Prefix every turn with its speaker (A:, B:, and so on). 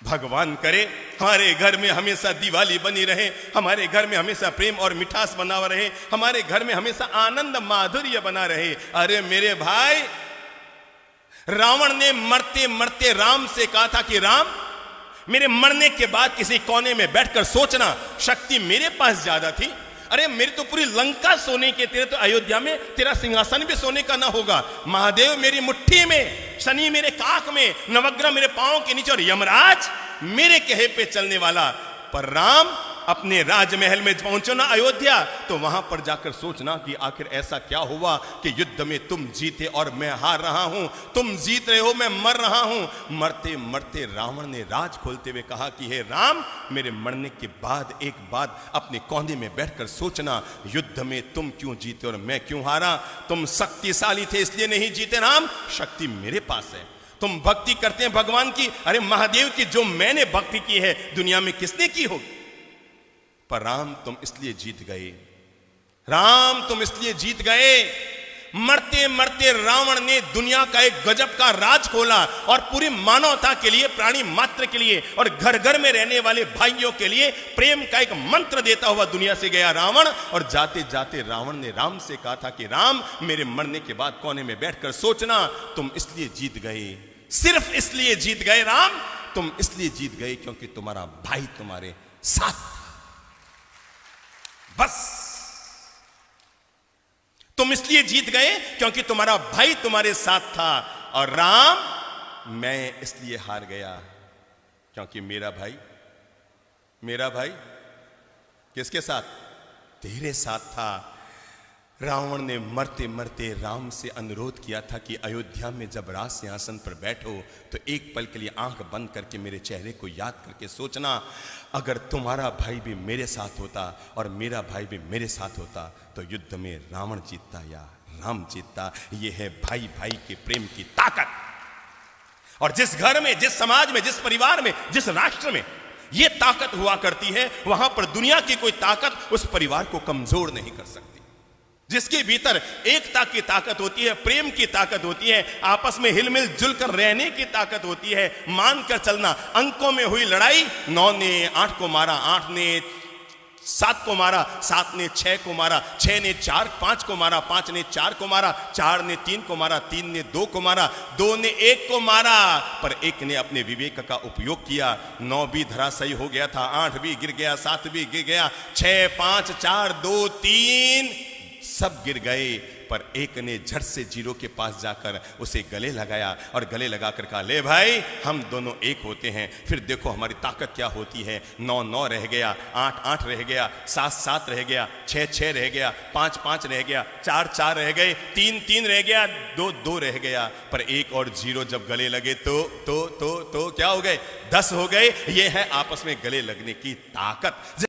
A: भगवान करे हमारे घर में हमेशा दिवाली बनी रहे, हमारे घर में हमेशा प्रेम और मिठास बना रहे, हमारे घर में हमेशा आनंद माधुर्य बना रहे। अरे मेरे भाई, रावण ने मरते मरते राम से कहा था कि राम, मेरे मरने के बाद किसी कोने में बैठकर सोचना, शक्ति मेरे पास ज्यादा थी। अरे मेरी तो पूरी लंका सोने के, तेरे तो अयोध्या में तेरा सिंहासन भी सोने का ना होगा। महादेव मेरी मुट्ठी में, शनि मेरे काख में, नवग्रह मेरे पांव के नीचे और यमराज मेरे कहे पे चलने वाला। पर राम अपने राजमहल में पहुंचो ना अयोध्या, तो वहां पर जाकर सोचना कि आखिर ऐसा क्या हुआ कि युद्ध में तुम जीते और मैं हार रहा हूं, तुम जीत रहे हो मैं मर रहा हूं। मरते मरते रावण ने राज खोलते हुए कहा कि हे राम, मेरे मरने के बाद एक बात अपने कोने में बैठकर सोचना, युद्ध में तुम क्यों जीते और मैं क्यों हारा। तुम शक्तिशाली थे इसलिए नहीं जीते राम, शक्ति मेरे पास है। तुम भक्ति करते हैं भगवान की, अरे महादेव की जो मैंने भक्ति की है दुनिया में किसने की होगी। पर राम तुम इसलिए जीत गए, राम तुम इसलिए जीत गए। मरते मरते रावण ने दुनिया का एक गजब का राज खोला और पूरी मानवता के लिए, प्राणी मात्र के लिए और घर घर में रहने वाले भाइयों के लिए प्रेम का एक मंत्र देता हुआ दुनिया से गया रावण। और जाते जाते रावण ने राम से कहा था कि राम, मेरे मरने के बाद कोने में बैठकर सोचना, तुम इसलिए जीत गए, सिर्फ इसलिए जीत गए राम, तुम इसलिए जीत गए क्योंकि तुम्हारा भाई तुम्हारे साथ, बस तुम इसलिए जीत गए क्योंकि तुम्हारा भाई तुम्हारे साथ था। और राम, मैं इसलिए हार गया क्योंकि मेरा भाई किसके साथ, तेरे साथ था। रावण ने मरते मरते राम से अनुरोध किया था कि अयोध्या में जब राज सिंहासन पर बैठो तो एक पल के लिए आंख बंद करके मेरे चेहरे को याद करके सोचना, अगर तुम्हारा भाई भी मेरे साथ होता और मेरा भाई भी मेरे साथ होता तो युद्ध में रावण जीतता या राम जीतता। यह है भाई भाई के प्रेम की ताकत। और जिस घर में, जिस समाज में, जिस परिवार में, जिस राष्ट्र में यह ताकत हुआ करती है, वहां पर दुनिया की कोई ताकत उस परिवार को कमजोर नहीं कर सकती। जिसके भीतर एकता की ताकत होती है, प्रेम की ताकत होती है, आपस में हिलमिल जुलकर रहने की ताकत होती है, मानकर चलना। अंकों में हुई लड़ाई, 9 ने 8 को मारा, 8 ने 7 को मारा, 7 ने 6 को मारा, 6 ने 5 को मारा, 5 ने 4 को मारा, 4 ने 3 को मारा, 3 ने 2 को मारा, 2 ने 1 को मारा। पर एक ने अपने विवेक का उपयोग किया, 9 भी धराशायी हो गया था, 8 भी गिर गया, 7 भी गिर गया, 6 5 4 2 3 सब गिर गए। पर एक ने झट से 0 के पास जाकर उसे गले लगाया और गले लगाकर कहा, ले भाई, हम दोनों एक होते हैं, फिर देखो हमारी ताकत क्या होती है। 9 9 रह गया, 8 8 रह गया, 7 7 रह गया, 6 6 रह गया, 5 5 रह गया, 4 4 रह गए, 3 3 रह गया, 2 2 रह गया। पर 1 और 0 जब गले लगे तो क्या हो गए, 10 हो गए। ये है आपस में गले लगने की ताकत।